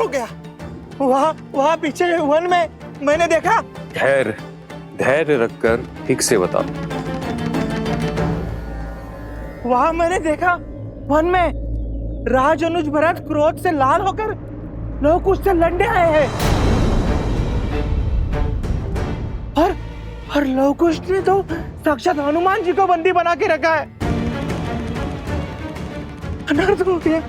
हो गया? वहाँ वहाँ पीछे वन में मैंने देखा। धैर्य धैर्य रखकर ठीक से बताओ। वहाँ मैंने देखा वन में राज, अनुज, भरत क्रोध से लाल होकर लोग उससे लड़ने आए हैं और लवकुश ने तो साक्षात हनुमान जी को बंदी बना के रखा है। अनर्थ हो गया।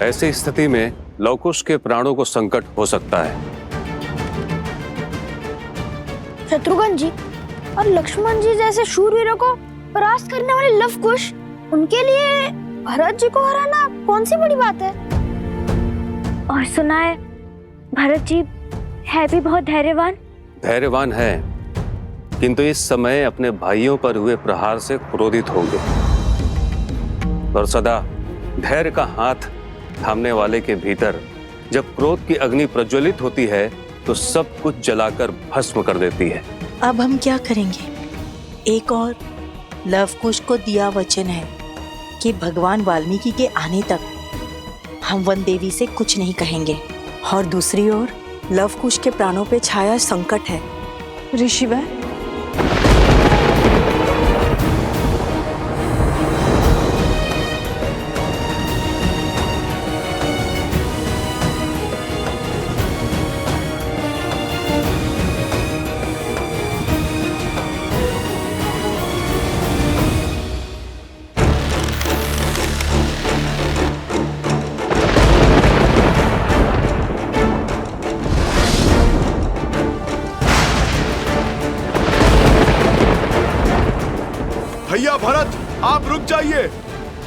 ऐसी स्थिति में लवकुश के प्राणों को संकट हो सकता है। शत्रुघ्न जी और लक्ष्मण जी जैसे शूरवीरों को परास्त करने वाले लवकुश, उनके लिए भरत जी को हराना कौन सी बड़ी बात है? और सुना है भरत जी है भी बहुत धैर्यवान। धैर्यवान है, किंतु इस समय अपने भाइयों पर हुए प्रहार से क्रोधित होंगे और सदा धैर्य का हाथ थामने वाले के भीतर जब क्रोध की अग्नि प्रज्वलित होती है तो सब कुछ जलाकर भस्म कर देती है। अब हम क्या करेंगे? एक और लवकुश को दिया वचन है कि भगवान वाल्मीकि के आने तक हम वन देवी से कुछ नहीं कहेंगे, और दूसरी ओर लवकुश के प्राणों पे छाया संकट है। ऋषिवर, भैया भरत, आप रुक जाइए।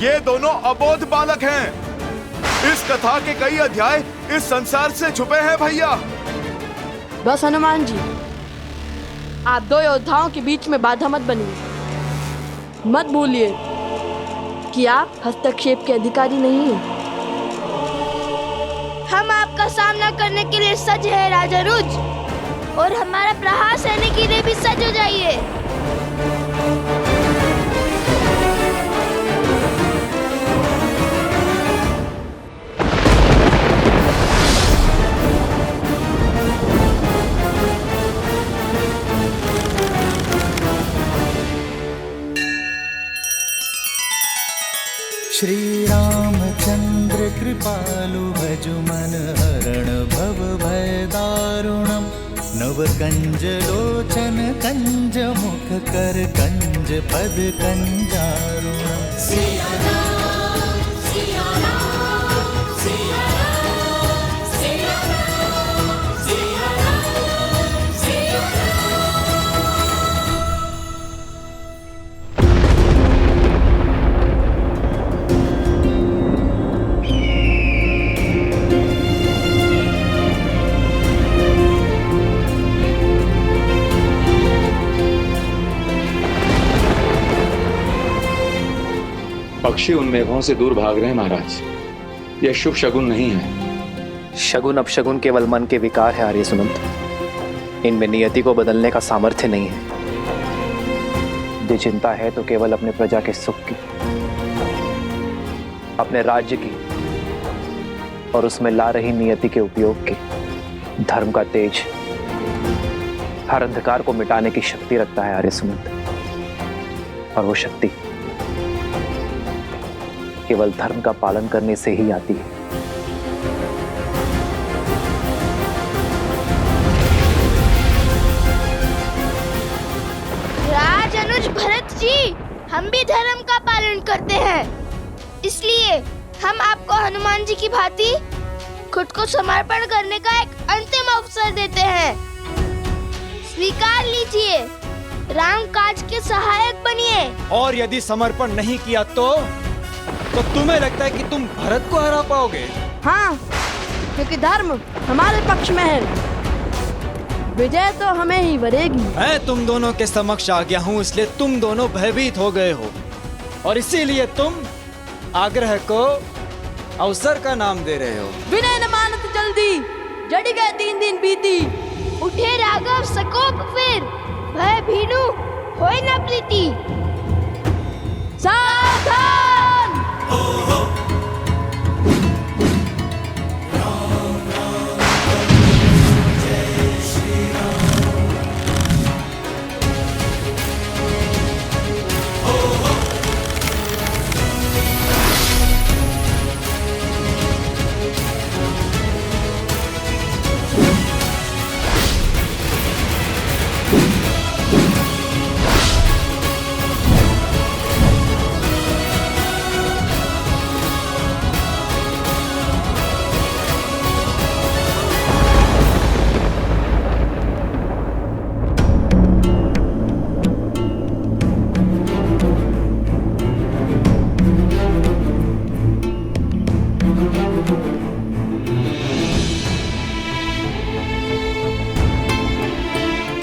ये दोनों अबोध बालक हैं। इस कथा के कई अध्याय इस संसार से छुपे हैं भैया। बस हनुमान जी, आप दो योद्धाओं के बीच में बाधा मत बनिए। मत भूलिए कि आप हस्तक्षेप के अधिकारी नहीं हैं। हम आपका सामना करने के लिए सज्ज है राजा रुज, और हमारा प्रहार सहने के लिए भी सज्ज हो जाइए। श्री रामचंद्र कृपालु भजु मन हरण भव भय दारुणम नव कंज लोचन कंज मुख कर कंज पद कंजारुणम। सिया राम, सिया राम, सिया राम, सिया राम, सिया राम, सिया राम। पक्षी उन मेघों से दूर भाग रहे हैं महाराज। यह शुभ शगुन नहीं है। शगुन अपशगुन केवल मन के विकार है आर्य सुनंत। इनमें नियति को बदलने का सामर्थ्य नहीं है। यदि चिंता है तो केवल अपने प्रजा के सुख की, अपने राज्य की और उसमें ला रही नियति के उपयोग की। धर्म का तेज हर अंधकार को मिटाने की शक्ति रखता है आर्य सुनंत, और वो शक्ति केवल धर्म का पालन करने से ही आती है। राज, अनुज, भरत जी, हम भी धर्म का पालन करते हैं, इसलिए हम आपको हनुमान जी की भांति खुद को समर्पण करने का एक अंतिम अवसर देते हैं। स्वीकार लीजिए, राम काज के सहायक बनिए। और यदि समर्पण नहीं किया तो तुम्हें लगता है कि तुम भरत को हरा पाओगे? हाँ, क्योंकि धर्म हमारे पक्ष में है। विजय तो हमें ही वरेगी। मैं तुम दोनों के समक्ष आ गया हूँ, इसलिए तुम दोनों भयभीत हो गए हो, और इसीलिए तुम आग्रह को अवसर का नाम दे रहे हो। विनय न मानत जल्दी, जड़ी गए 3 दिन बीती। उठे राघव सकोप फिर, भय भीनु होय न प्रीति। सावधान! राम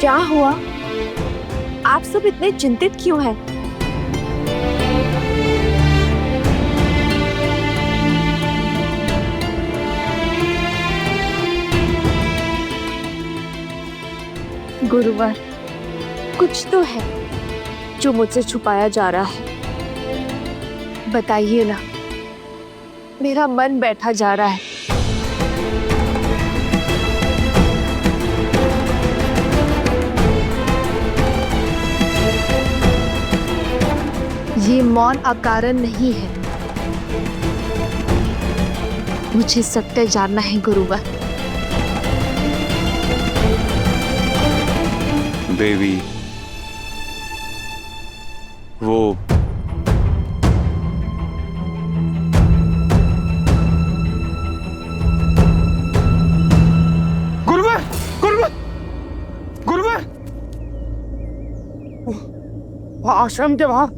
क्या हुआ? आप सब इतने चिंतित क्यों हैं? गुरुवर, कुछ तो है जो मुझसे छुपाया जा रहा है। बताइए ना, मेरा मन बैठा जा रहा है। ये मौन अकारण नहीं है। मुझे सत्य जानना है गुरुवर। देवी, वो गुरुवर, गुरुवर, गुरुवर, आश्रम के बाहर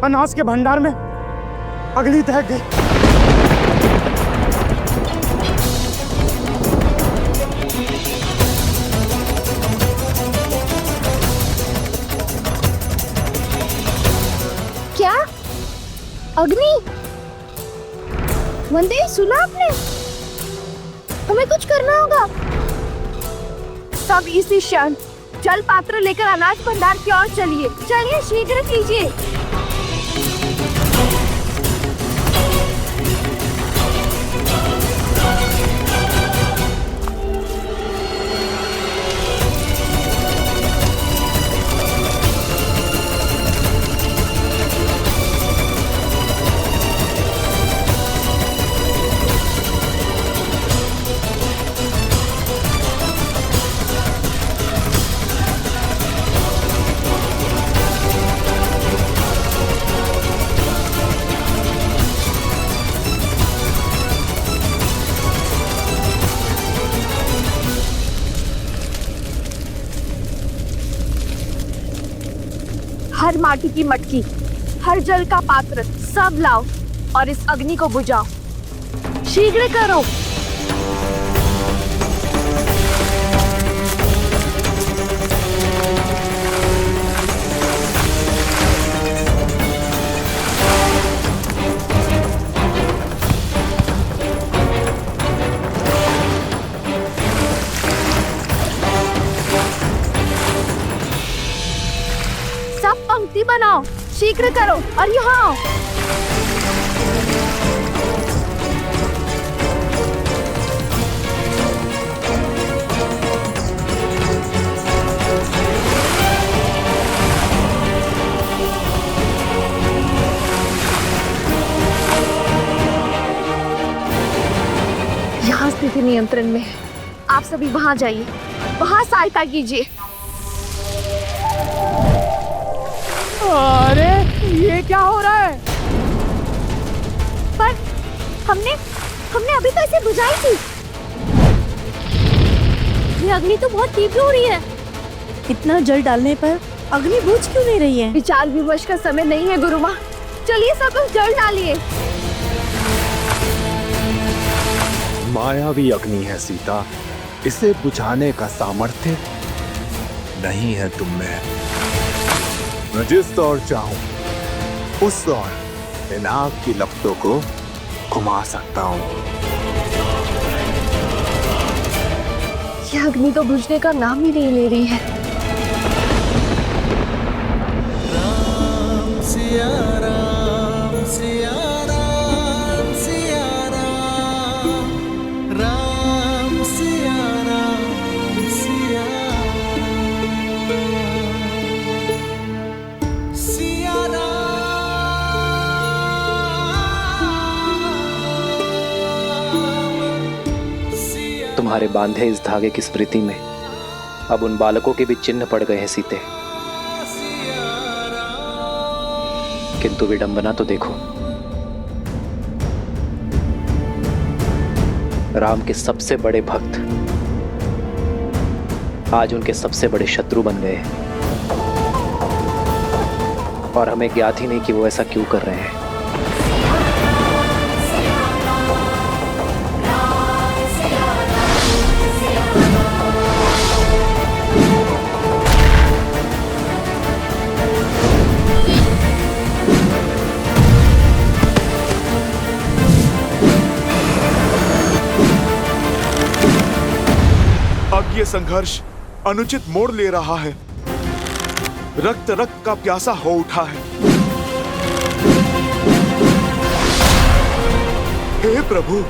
अनाज के भंडार में अग्नि दहक गई। क्या? अग्नि? वंदे, सुना आपने? हमें कुछ करना होगा। सब इसी क्षण जल पात्र लेकर अनाज भंडार की ओर चलिए। चलिए, शीघ्र कीजिए। हर माटी की मटकी, हर जल का पात्र सब लाओ और इस अग्नि को बुझाओ। शीघ्र करो। पंक्ति बनाओ, शीघ्र करो और यहाँ आओ। यहाँ स्थिति नियंत्रण में है। आप सभी वहाँ जाइए, वहाँ सहायता कीजिए। अरे, ये क्या हो रहा है? पर हमने अभी तो इसे बुझाई थी। ये अग्नि तो बहुत तीव्र हो रही है। इतना जल डालने पर अग्नि बुझ क्यों नहीं रही है? विचार विमर्श का समय नहीं है गुरु माँ। चलिए सब कुछ जल डालिए। मायावी अग्नि है सीता, इसे बुझाने का सामर्थ्य नहीं है तुम में। मैं जिस ओर चाहूं उस ओर इन आग की लपटों को घुमा सकता हूं। यह अग्नि तो बुझने का नाम ही नहीं ले रही है। राम सिया राम सिया राम सिया राम, राम सिया राम सिया सिया तुम्हारे बांधे इस धागे की स्मृति में अब उन बालकों के भी चिन्ह पड़ गए हैं सीते। किंतु विडंबना तो देखो, राम के सबसे बड़े भक्त आज उनके सबसे बड़े शत्रु बन गए हैं और हमें ज्ञात ही नहीं कि वो ऐसा क्यों कर रहे हैं। ये संघर्ष अनुचित मोड़ ले रहा है। रक्त रक्त का प्यासा हो उठा है। हे प्रभु,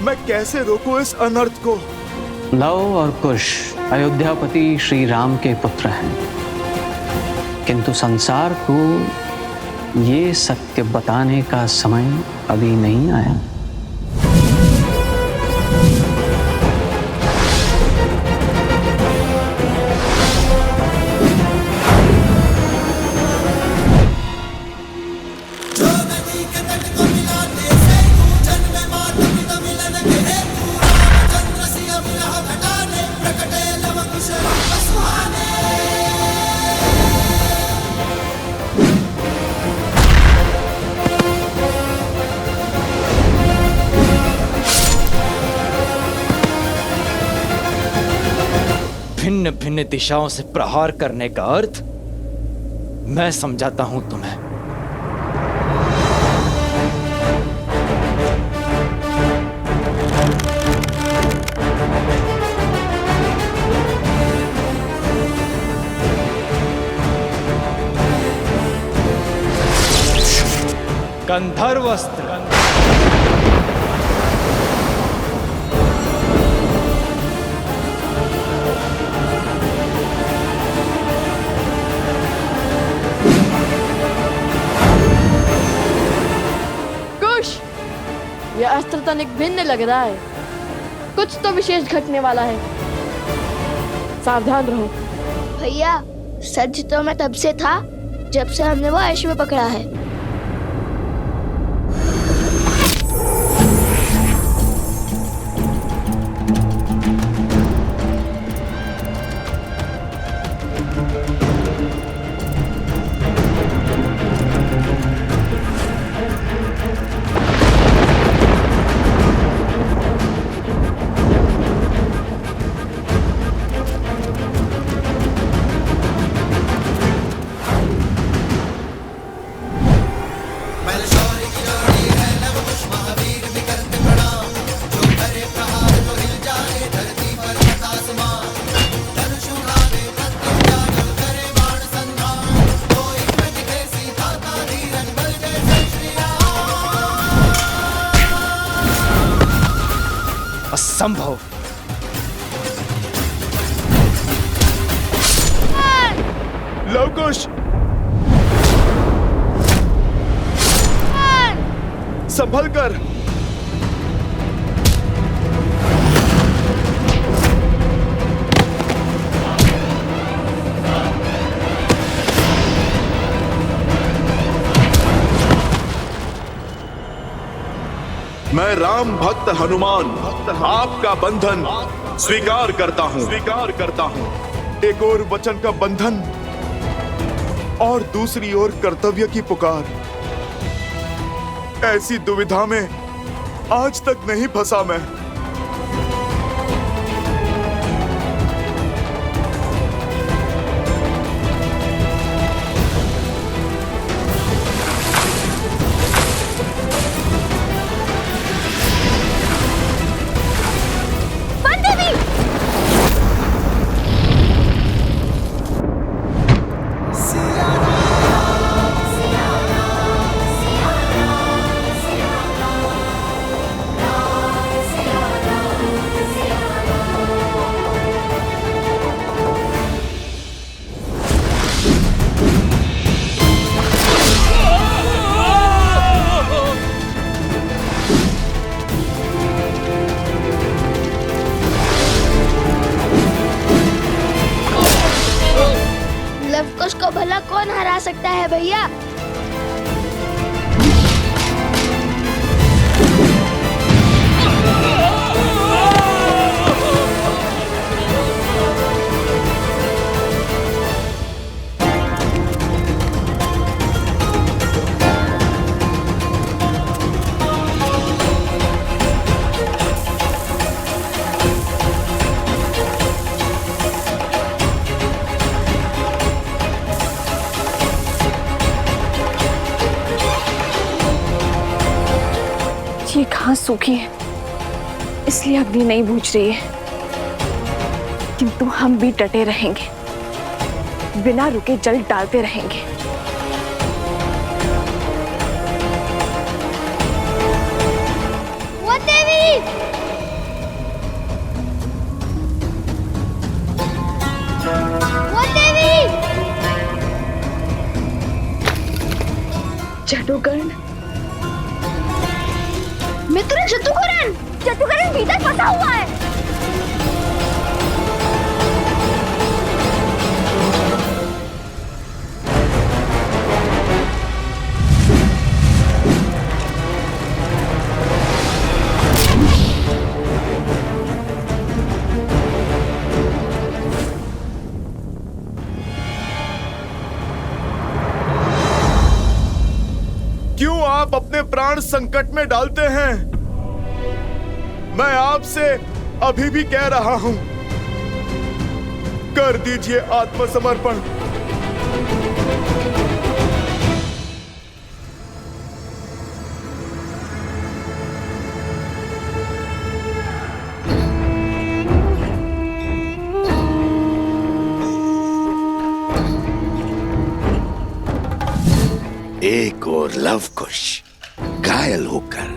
मैं कैसे रोकूं इस अनर्थ को? लव और कुश अयोध्यापति श्री राम के पुत्र हैं, किंतु संसार को ये सत्य बताने का समय अभी नहीं आया। भिन्न भिन्न दिशाओं से प्रहार करने का अर्थ मैं समझाता हूं तुम्हें। गंधर्वस्त्र, यह अस्त्र तनिक भिन्न लग रहा है। कुछ तो विशेष घटने वाला है, सावधान रहो। भैया, सच तो मैं तब से था जब से हमने वो अश्व पकड़ा है। असंभव। लवकुश, संभल कर। मैं राम भक्त हनुमान आपका बंधन स्वीकार करता हूं। एक और वचन का बंधन और दूसरी ओर कर्तव्य की पुकार। ऐसी दुविधा में आज तक नहीं फंसा मैं। लवकुश को भला कौन हरा सकता है भैया? ये घास सूखी है, इसलिए अग्नि नहीं बुझ रही है। किंतु हम भी डटे रहेंगे, बिना रुके जल डालते रहेंगे। वो देवी! वो देवी! जटुकर्ण, मित्र जटुकर्ण! जटुकर्ण भीतर फंसा हुआ है। क्यों आप अपने प्राण संकट में डालते हैं? मैं आपसे अभी भी कह रहा हूं, कर दीजिए आत्मसमर्पण। एक और लव कुश घायल होकर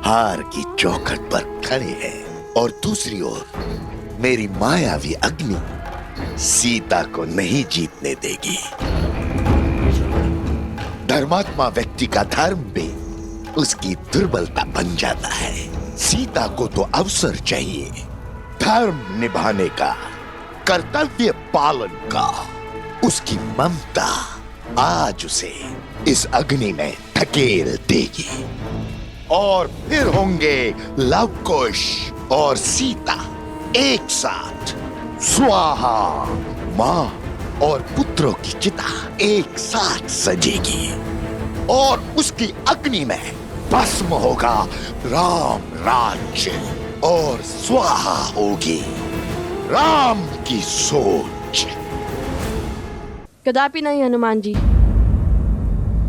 हार की चौखट पर खड़े हैं और दूसरी ओर मेरी मायावी अग्नि सीता को नहीं जीतने देगी। धर्मात्मा व्यक्ति का धर्म भी उसकी दुर्बलता बन जाता है। सीता को तो अवसर चाहिए, धर्म निभाने का, कर्तव्य पालन का। उसकी ममता आज उसे इस अग्नि में धकेल देगी और फिर होंगे लव कुश और सीता एक साथ। स्वाहा, मां और पुत्रों की चिता एक साथ सजेगी और उसकी अग्नि में भस्म होगा राम राज्य और स्वाहा होगी राम की सोच। कदापि नहीं हनुमान जी।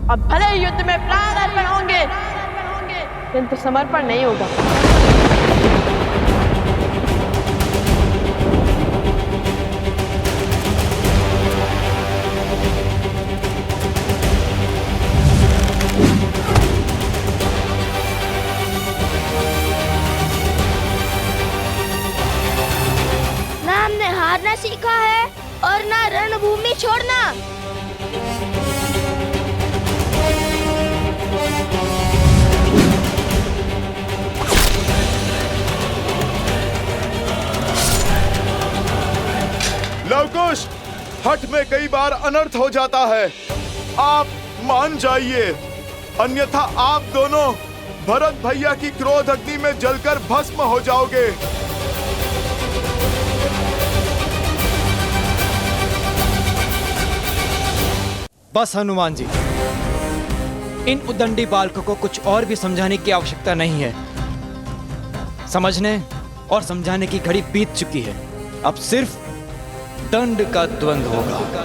अब भले ही युद्ध में प्राण अर्पण होंगे, किंतु समर्पण नहीं होगा। ना हमने हारना सीखा है और ना रणभूमि छोड़ना। लवकुश, हठ में कई बार अनर्थ हो जाता है। आप मान जाइए, अन्यथा आप दोनों भरत भैया की क्रोध अग्नि में जलकर भस्म हो जाओगे। बस हनुमान जी, इन उद्दंडी बालकों को कुछ और भी समझाने की आवश्यकता नहीं है। समझने और समझाने की घड़ी बीत चुकी है। अब सिर्फ दंड का द्वंद्व होगा।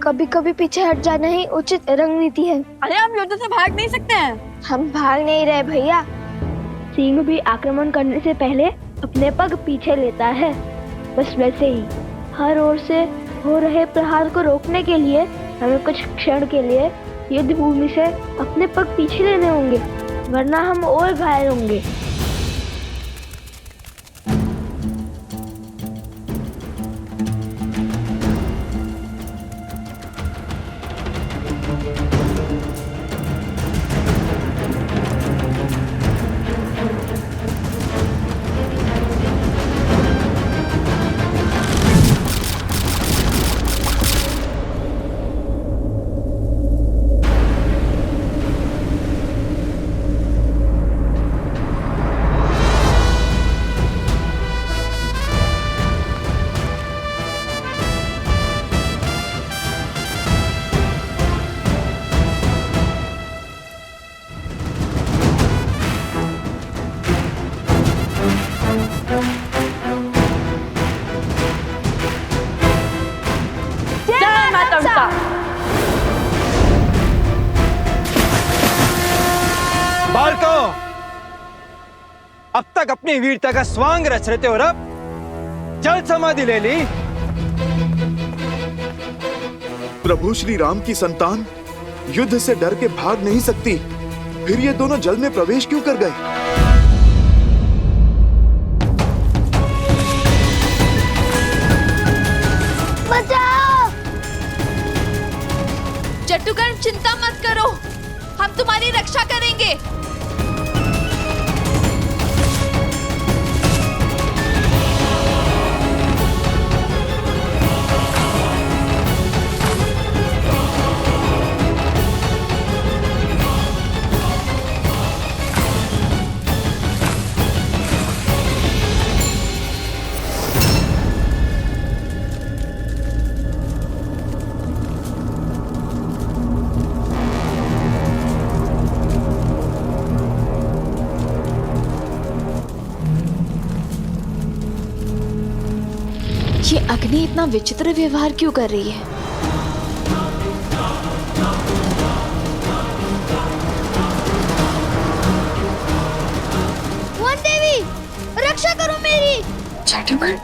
कभी कभी पीछे हट जाना ही उचित रणनीति है। अरे हम युद्ध से भाग नहीं सकते हैं। हम भाग नहीं रहे भैया। सिंह भी आक्रमण करने से पहले अपने पग पीछे लेता है। बस वैसे ही हर ओर से हो रहे प्रहार को रोकने के लिए हमें कुछ क्षण के लिए युद्ध भूमि से अपने पग पीछे लेने होंगे, वरना हम और घायल होंगे। अपनी वीरता का स्वांग रच रहे थे और अब जल समाधि ले ली। प्रभु श्री राम की संतान युद्ध से डर के भाग नहीं सकती, फिर ये दोनों जल में प्रवेश क्यों कर गए? बचाओ! जट्टुकर्ण चिंता मत करो, हम तुम्हारी रक्षा करेंगे। ये अग्नि इतना विचित्र व्यवहार क्यों कर रही है? वन देवी, रक्षा करो मेरी। जट्टुकर्ण,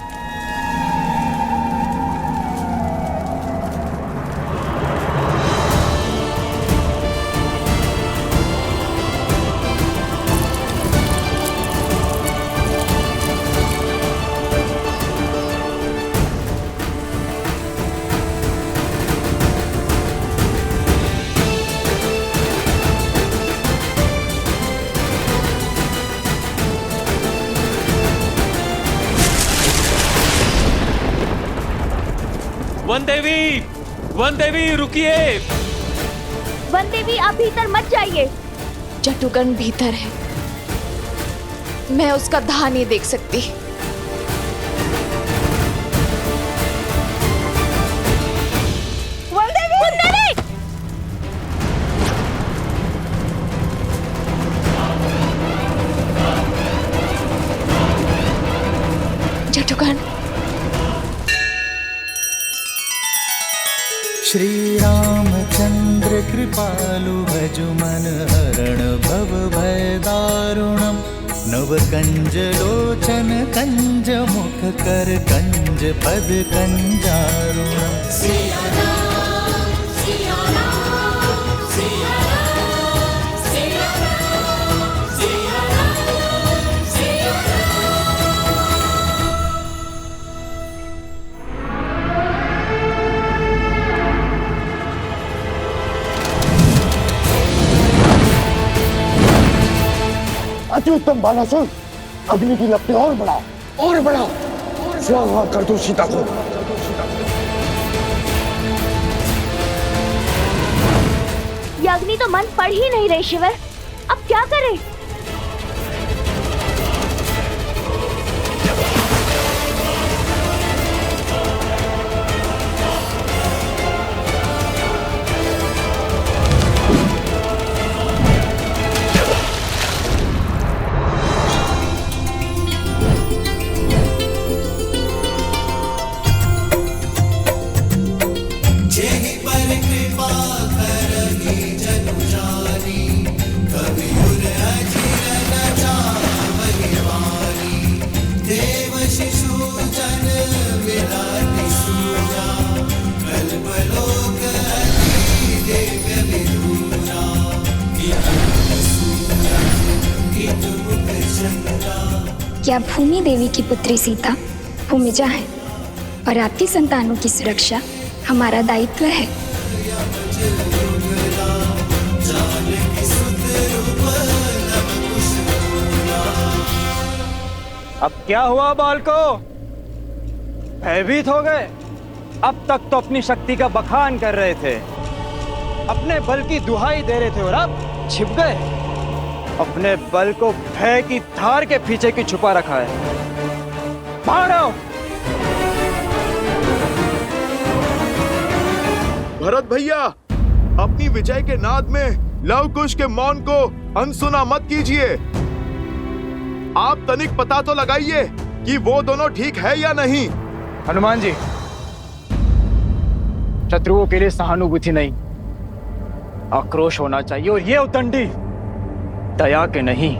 वन देवी रुकिए। वन देवी आप भीतर मत जाइए। जट्टुकर्ण भीतर है, मैं उसका दाह नहीं देख सकती। वन देवी! जट्टुकर्ण, श्री रामचंद्र कृपालु भजु मन हरण भव भय दारुणम नव कंज लोचन कंज मुख कर कंज पद कंजारुणम। अति उत्तम बालासुर, अग्नि की लपटें और बढ़ाओ और बढ़ाओ, स्वाहा कर दो सीता को। ये अग्नि तो मन पड़ ही नहीं रही शिवर, अब क्या करें? क्या भूमि देवी की पुत्री सीता भूमिजा है और आपकी संतानों की सुरक्षा हमारा दायित्व है। अब क्या हुआ बालको? भयभीत हो गए? अब तक तो अपनी शक्ति का बखान कर रहे थे, अपने बल की दुहाई दे रहे थे और अब छिप गए। अपने बल को भय की धार के पीछे की छुपा रखा है। भागो! भरत भैया, अपनी विजय के नाद में लव कुश के मौन को अनसुना मत कीजिए। आप तनिक पता तो लगाइए कि वो दोनों ठीक है या नहीं। हनुमान जी, शत्रुओं के लिए सहानुभूति नहीं, आक्रोश होना चाहिए, और ये उद्दंडी दया के नहीं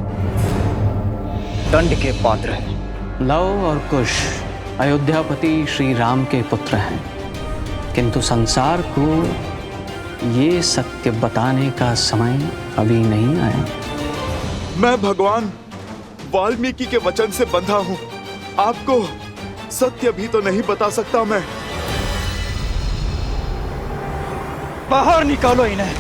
दंड के पात्र हैं। लव और कुश अयोध्यापति श्री राम के पुत्र हैं, किंतु संसार को ये सत्य बताने का समय अभी नहीं आया। मैं भगवान वाल्मीकि के वचन से बंधा हूं, आपको सत्य भी तो नहीं बता सकता मैं। बाहर निकालो इन्हें।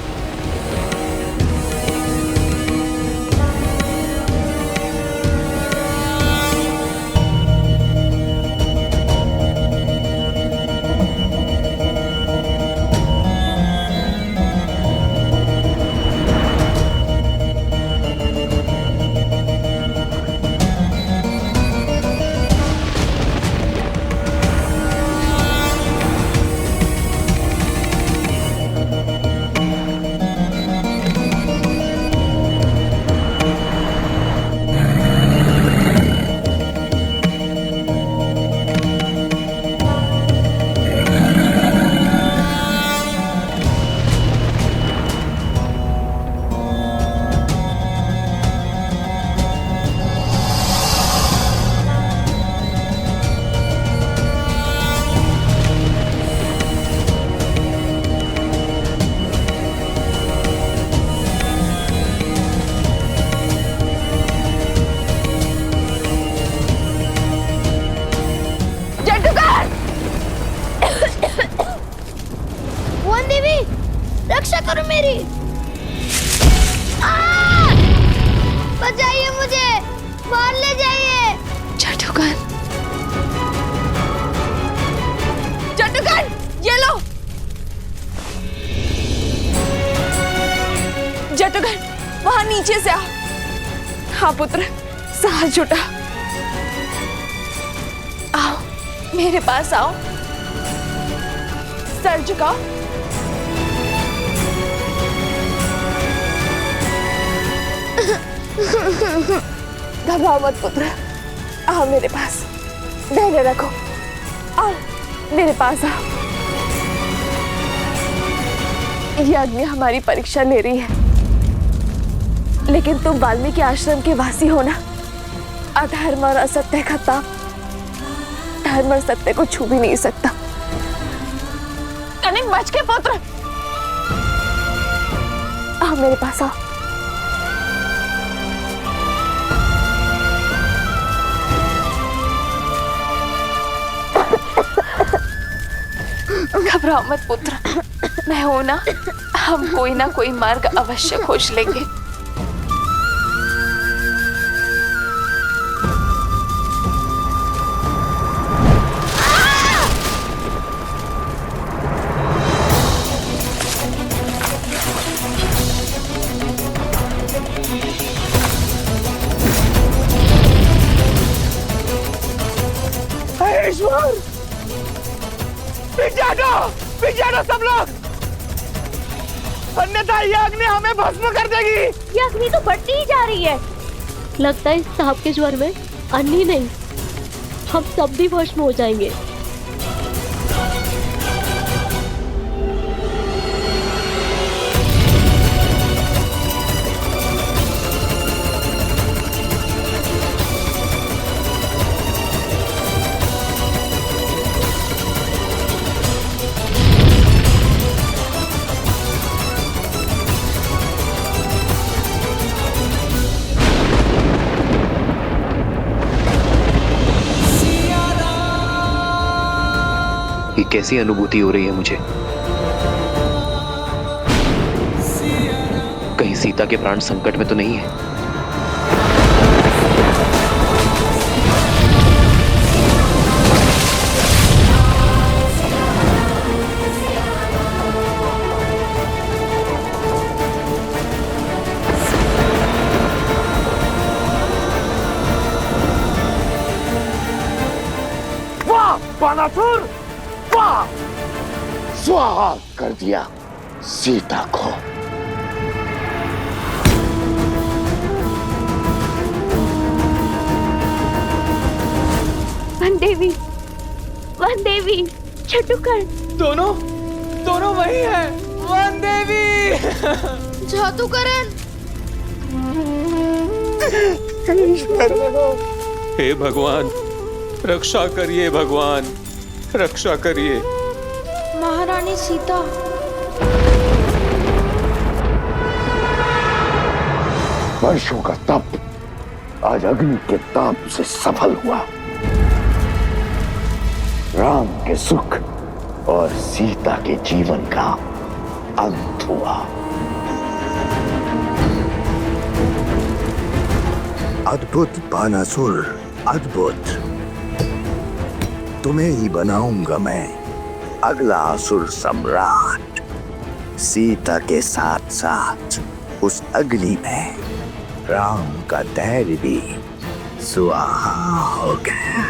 रक्षा करो मेरी। बचाइए मुझे, मार ले जाइए। जटुकन, जटुकन, ये लो। जटुकन, वहां नीचे से आ। हाँ पुत्र, साहस जुटा। आओ, मेरे पास आओ। सर झुकाओ। घबराओ मत पुत्र, आओ मेरे पास, धैर्य रखो। आओ मेरे पास आओ। ये अग्नि हमारी परीक्षा ले रही है, लेकिन तुम वाल्मीकि आश्रम के वासी हो ना। अधर्म और असत्य का ताप धर्म और सत्य को छू भी नहीं सकता। कनिक बच के पुत्र, आओ मेरे पास आओ। घबराओ मत पुत्र, मैं हूं ना। हम कोई ना कोई मार्ग अवश्य खोज लेंगे। ईश्वर, पिछे हटो सब लोग, अन्यथा ये अग्नि हमें भस्म कर देगी। ये अग्नि तो बढ़ती ही जा रही है। लगता है इस सांप के ज्वर में अन्नी नहीं, हम सब भी भस्म हो जाएंगे। ये कैसी अनुभूति हो रही है मुझे? कहीं सीता के प्राण संकट में तो नहीं है? वाह बानासुर, वाह! स्वाहा कर दिया सीता को। वन देवी, छटुकर, दोनों वही है। वन देवी, जादूकरन, हे भगवान, रक्षा करिए भगवान, रक्षा करिए। महारानी सीता। वर्षों का तप आज अग्नि के ताप से सफल हुआ। राम के सुख और सीता के जीवन का अंत हुआ। अद्भुत बानासुर, अद्भुत। तुम्हें ही बनाऊंगा मैं अगला असुर सम्राट। सीता के साथ साथ उस अग्नि में राम का धैर्य भी सुहा हो गया।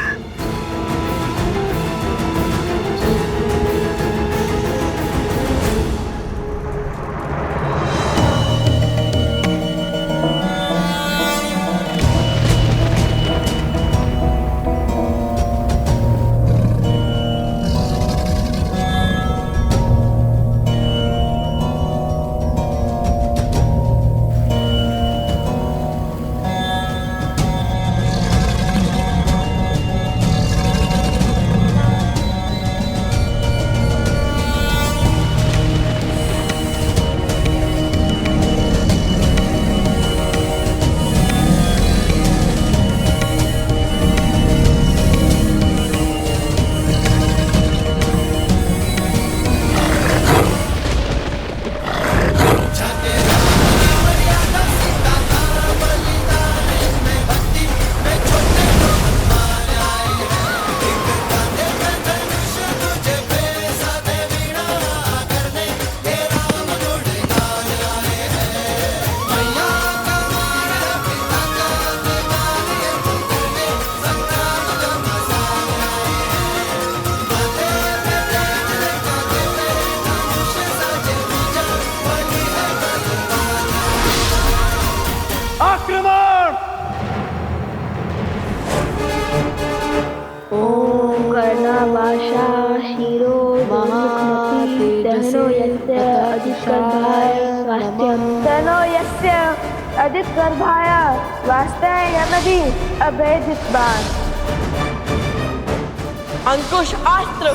अंकुश अस्त्र,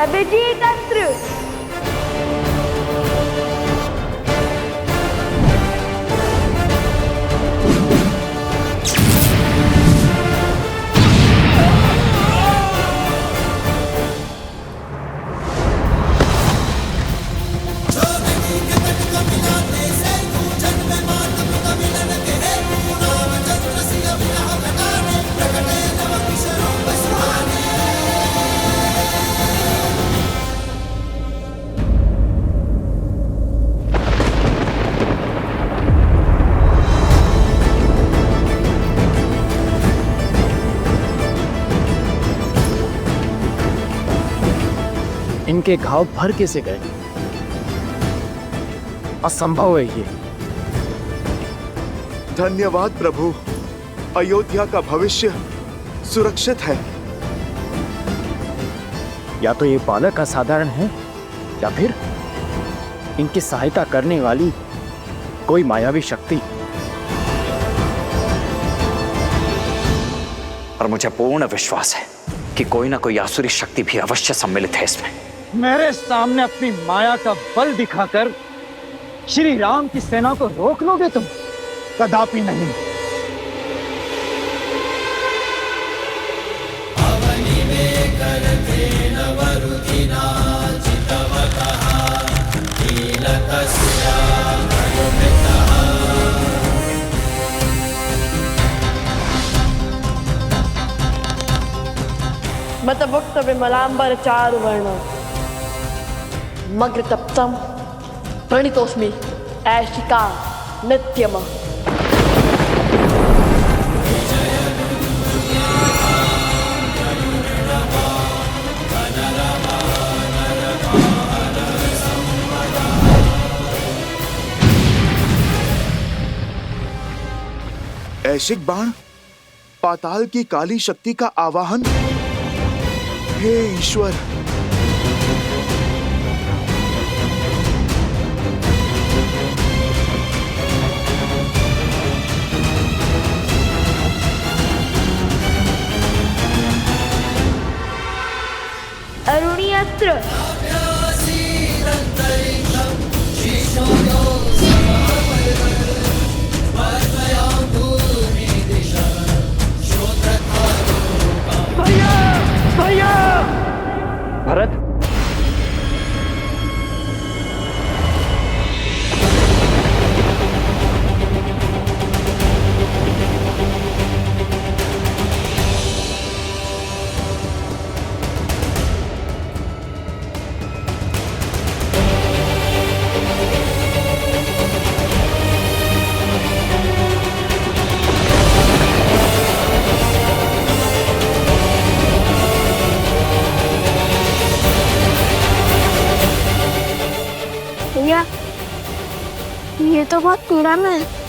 अभिजीत अस्त्र। इनके घाव भर कैसे गए? असंभव है ये। धन्यवाद प्रभु, अयोध्या का भविष्य सुरक्षित है। या तो ये बालक असाधारण है या फिर इनकी सहायता करने वाली कोई मायावी शक्ति। और मुझे पूर्ण विश्वास है कि कोई ना कोई आसुरी शक्ति भी अवश्य सम्मिलित है इसमें। मेरे सामने अपनी माया का बल दिखाकर श्री राम की सेना को रोक लोगे तुम? कदापि नहीं। मतभुक्त विमलांबर चारु वर्ण मग्र तप्तम प्रणितोस्मि ऐशिका नित्यम। ऐशिक बाण, पाताल की काली शक्ति का आवाहन। हे ईश्वर, अरुणी अस्त्र। भरत, भैया, ये तो बहुत पीड़ा में है।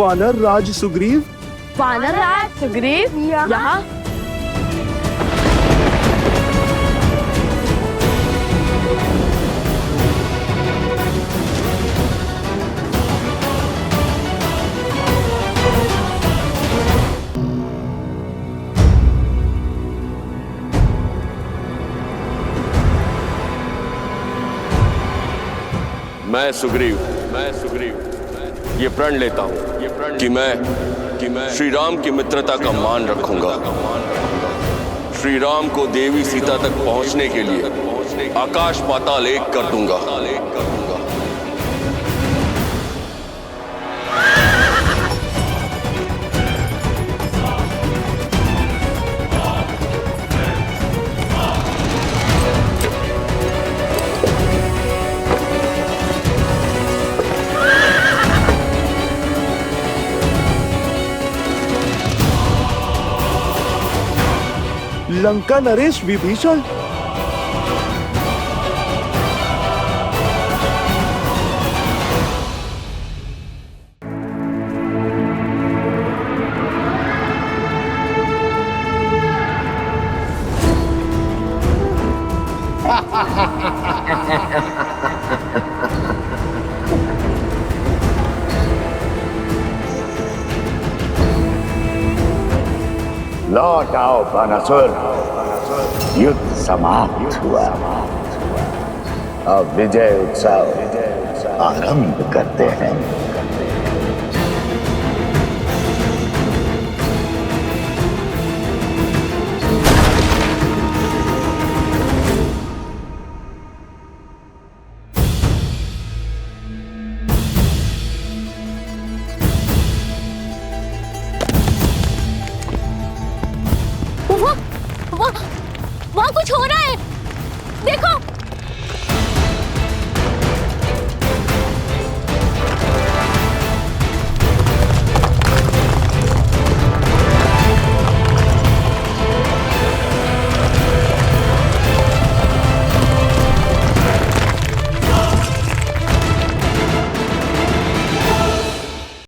वानर राज सुग्रीव। वानर राज सुग्रीव यहाँ? मैं सुग्रीव ये प्रण लेता हूँ कि मैं श्री राम की मित्रता का मान रखूंगा। श्री राम को देवी सीता तक पहुंचने के लिए आकाश पाताल एक कर दूंगा। लंका नरेश विभीषण। लौट आओ बानासुर, युद्ध समाप्त हुआ। अब विजय उत्सव आरंभ करते हैं।